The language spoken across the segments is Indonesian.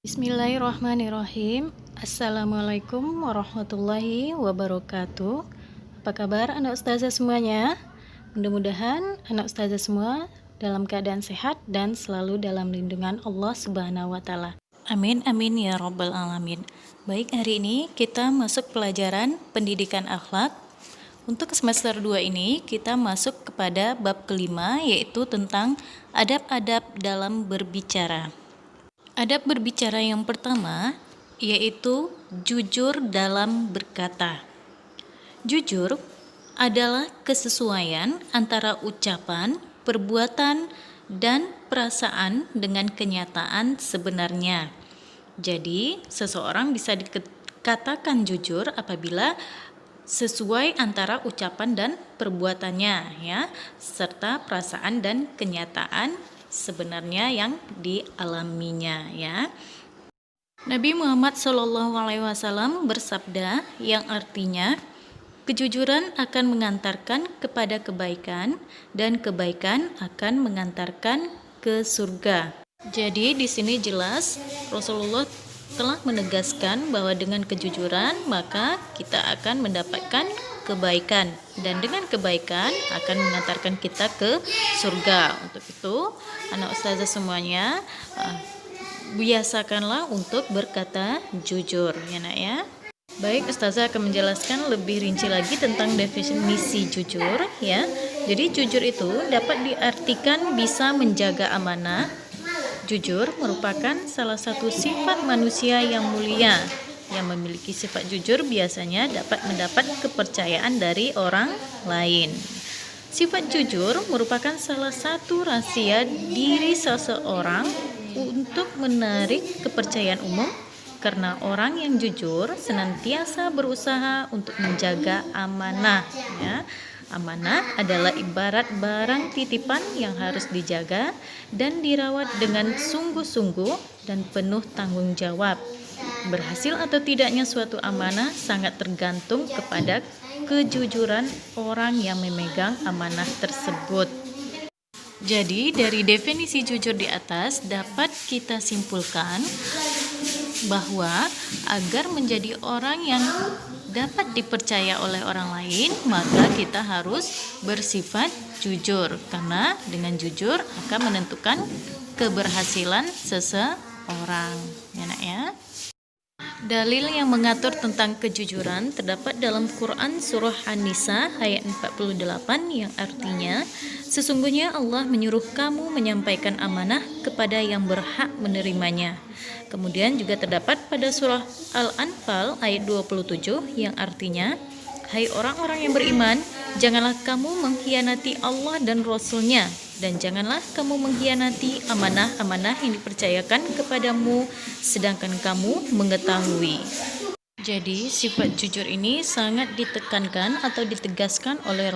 Bismillahirrahmanirrahim. Assalamualaikum warahmatullahi wabarakatuh. Apa kabar anak ustazah semuanya? Mudah-mudahan anak ustazah semua dalam keadaan sehat dan selalu dalam lindungan Allah Subhanahu wa taala. Amin amin ya rabbal alamin. Baik, hari ini kita masuk pelajaran pendidikan akhlak. Untuk semester 2 ini kita masuk kepada bab kelima, yaitu tentang adab-adab dalam berbicara. Adab berbicara yang pertama yaitu jujur dalam berkata. Jujur adalah kesesuaian antara ucapan, perbuatan, dan perasaan dengan kenyataan sebenarnya. Jadi, seseorang bisa dikatakan jujur apabila sesuai antara ucapan dan perbuatannya, ya, serta perasaan dan kenyataan sebenarnya yang dialaminya, ya. Nabi Muhammad SAW bersabda yang artinya kejujuran akan mengantarkan kepada kebaikan dan kebaikan akan mengantarkan ke surga. Jadi di sini jelas Rasulullah telah menegaskan bahwa dengan kejujuran maka kita akan mendapatkan kebaikan, dan dengan kebaikan akan mengantarkan kita ke surga. Untuk itu anak ustazah semuanya biasakanlah untuk berkata jujur, ya nak ya. Baik, ustazah akan menjelaskan lebih rinci lagi tentang definisi jujur, ya. Jadi jujur itu dapat diartikan bisa menjaga amanah. Jujur merupakan salah satu sifat manusia yang mulia. Yang memiliki sifat jujur biasanya dapat mendapat kepercayaan dari orang lain. Sifat jujur merupakan salah satu rahasia diri seseorang untuk menarik kepercayaan umum, karena orang yang jujur senantiasa berusaha untuk menjaga amanah, ya. Amanah adalah ibarat barang titipan yang harus dijaga dan dirawat dengan sungguh-sungguh dan penuh tanggung jawab. Berhasil atau tidaknya suatu amanah sangat tergantung kepada kejujuran orang yang memegang amanah tersebut. Jadi dari definisi jujur di atas dapat kita simpulkan bahwa agar menjadi orang yang dapat dipercaya oleh orang lain, maka kita harus bersifat jujur, karena dengan jujur akan menentukan keberhasilan seseorang, ya nak ya. Dalil yang mengatur tentang kejujuran terdapat dalam Quran surah An-Nisa ayat 48 yang artinya, sesungguhnya Allah menyuruh kamu menyampaikan amanah kepada yang berhak menerimanya. Kemudian juga terdapat pada surah Al-Anfal ayat 27 yang artinya, hai orang-orang yang beriman, janganlah kamu mengkhianati Allah dan Rasul-Nya, dan janganlah kamu mengkhianati amanah-amanah yang dipercayakan kepadamu sedangkan kamu mengetahui. Jadi sifat jujur ini sangat ditekankan atau ditegaskan oleh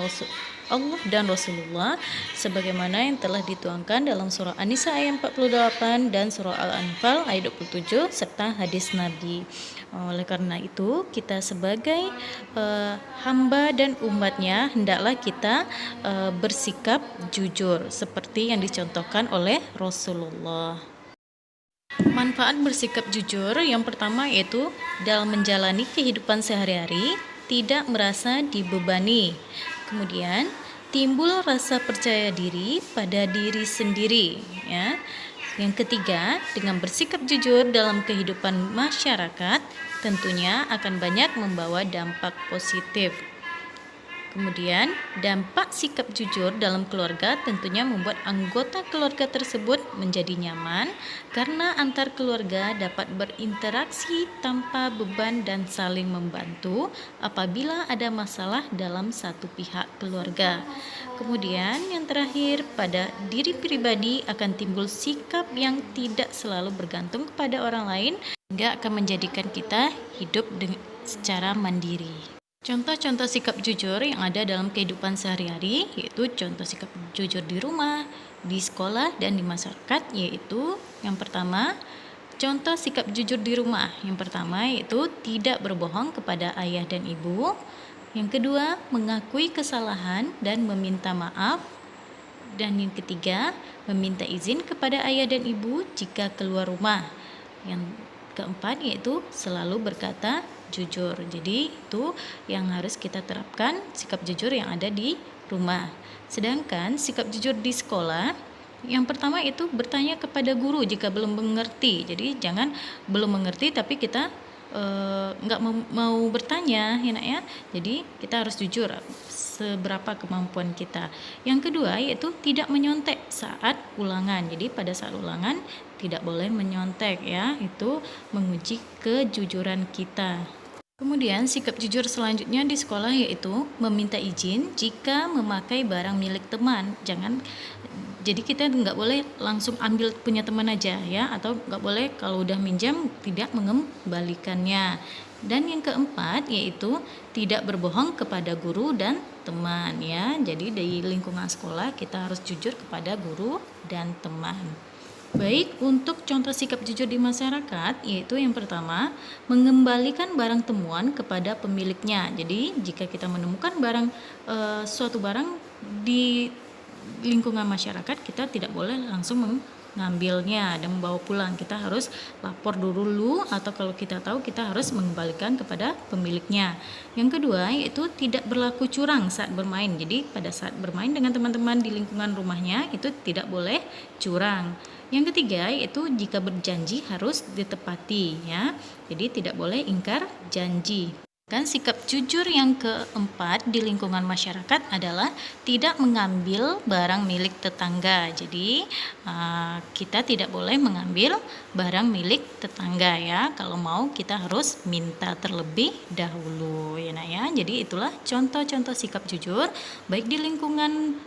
Allah dan Rasulullah sebagaimana yang telah dituangkan dalam surah An-Nisa ayat 48 dan surah Al-Anfal ayat 27 serta hadis Nabi. Oleh karena itu kita sebagai hamba dan umatnya hendaklah kita bersikap jujur seperti yang dicontohkan oleh Rasulullah. Manfaat bersikap jujur yang pertama yaitu dalam menjalani kehidupan sehari-hari tidak merasa dibebani. Kemudian timbul rasa percaya diri pada diri sendiri, ya. Yang ketiga, dengan bersikap jujur dalam kehidupan masyarakat tentunya akan banyak membawa dampak positif. Kemudian, dampak sikap jujur dalam keluarga tentunya membuat anggota keluarga tersebut menjadi nyaman karena antar keluarga dapat berinteraksi tanpa beban dan saling membantu apabila ada masalah dalam satu pihak keluarga. Kemudian, yang terakhir, pada diri pribadi akan timbul sikap yang tidak selalu bergantung kepada orang lain hingga akan menjadikan kita hidup secara mandiri. Contoh-contoh sikap jujur yang ada dalam kehidupan sehari-hari yaitu contoh sikap jujur di rumah, di sekolah, dan di masyarakat, yaitu yang pertama, contoh sikap jujur di rumah. Yang pertama yaitu tidak berbohong kepada ayah dan ibu. Yang kedua, mengakui kesalahan dan meminta maaf. Dan yang ketiga, meminta izin kepada ayah dan ibu jika keluar rumah. Yang keempat yaitu selalu berkata jujur. Jadi itu yang harus kita terapkan, sikap jujur yang ada di rumah. Sedangkan sikap jujur di sekolah, yang pertama itu bertanya kepada guru jika belum mengerti. Jadi jangan belum mengerti tapi kita nggak mau bertanya, ya nak ya. Jadi kita harus jujur seberapa kemampuan kita. Yang kedua yaitu tidak menyontek saat ulangan. Jadi pada saat ulangan tidak boleh menyontek ya, itu menguji kejujuran kita. Kemudian sikap jujur selanjutnya di sekolah yaitu meminta izin jika memakai barang milik teman. Jadi kita nggak boleh langsung ambil punya teman aja ya, atau nggak boleh kalau udah minjam tidak mengembalikannya. Dan yang keempat yaitu tidak berbohong kepada guru dan teman ya. Jadi di lingkungan sekolah kita harus jujur kepada guru dan teman. Baik, untuk contoh sikap jujur di masyarakat, yaitu yang pertama, mengembalikan barang temuan kepada pemiliknya. Jadi, jika kita menemukan suatu barang di lingkungan masyarakat, kita tidak boleh langsung mengambilnya dan membawa pulang. Kita harus lapor dulu, atau kalau kita tahu, kita harus mengembalikan kepada pemiliknya. Yang kedua, yaitu tidak berlaku curang saat bermain. Jadi, pada saat bermain dengan teman-teman di lingkungan rumahnya, itu tidak boleh curang. Yang ketiga yaitu jika berjanji harus ditepati ya. Jadi tidak boleh ingkar janji. Dan sikap jujur yang keempat di lingkungan masyarakat adalah tidak mengambil barang milik tetangga. Jadi kita tidak boleh mengambil barang milik tetangga ya. Kalau mau kita harus minta terlebih dahulu ya nak ya. Jadi itulah contoh-contoh sikap jujur baik di lingkungan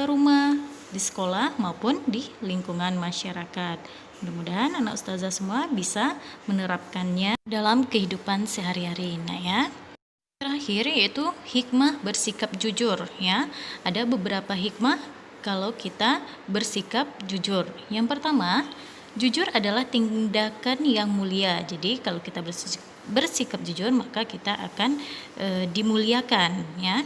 rumah, di sekolah maupun di lingkungan masyarakat. Mudah-mudahan anak ustazah semua bisa menerapkannya dalam kehidupan sehari-hari. Nah ya. Terakhir yaitu hikmah bersikap jujur ya. Ada beberapa hikmah kalau kita bersikap jujur. Yang pertama, jujur adalah tindakan yang mulia. Jadi kalau kita bersikap jujur maka kita akan dimuliakan ya.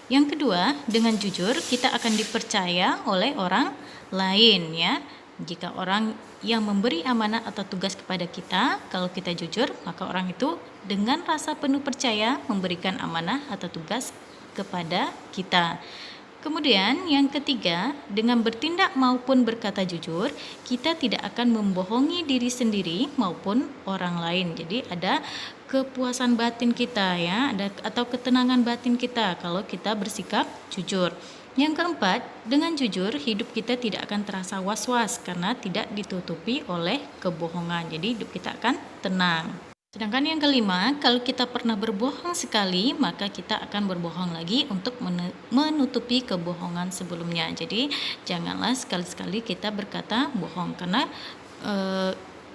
Yang kedua, dengan jujur kita akan dipercaya oleh orang lain ya. Jika orang yang memberi amanah atau tugas kepada kita, kalau kita jujur, maka orang itu dengan rasa penuh percaya memberikan amanah atau tugas kepada kita. Kemudian yang ketiga, dengan bertindak maupun berkata jujur, kita tidak akan membohongi diri sendiri maupun orang lain. Jadi ada kepuasan batin kita ya, atau ketenangan batin kita kalau kita bersikap jujur. Yang keempat, dengan jujur hidup kita tidak akan terasa was-was karena tidak ditutupi oleh kebohongan. Jadi hidup kita akan tenang. Sedangkan yang kelima, kalau kita pernah berbohong sekali, maka kita akan berbohong lagi untuk menutupi kebohongan sebelumnya. Jadi janganlah sekali-sekali kita berkata bohong, karena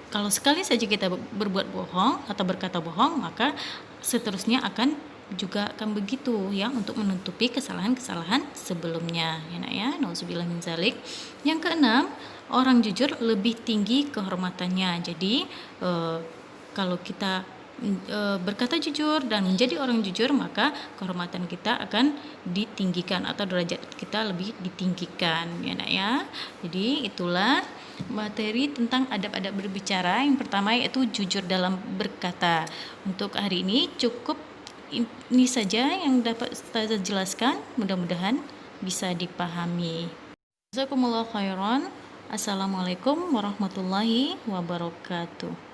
kalau sekali saja kita berbuat bohong atau berkata bohong, maka seterusnya akan begitu ya, untuk menutupi kesalahan-kesalahan sebelumnya ya nak ya. Nauzubillah min zalik. Yang keenam, orang jujur lebih tinggi kehormatannya. Jadi kalau kita berkata jujur dan menjadi orang jujur, maka kehormatan kita akan ditinggikan atau derajat kita lebih ditinggikan ya nak ya. Jadi itulah materi tentang adab-adab berbicara. Yang pertama yaitu jujur dalam berkata. Untuk hari ini cukup ini saja yang dapat saya jelaskan, mudah-mudahan bisa dipahami. Jazakumullah khairan. Assalamualaikum warahmatullahi wabarakatuh.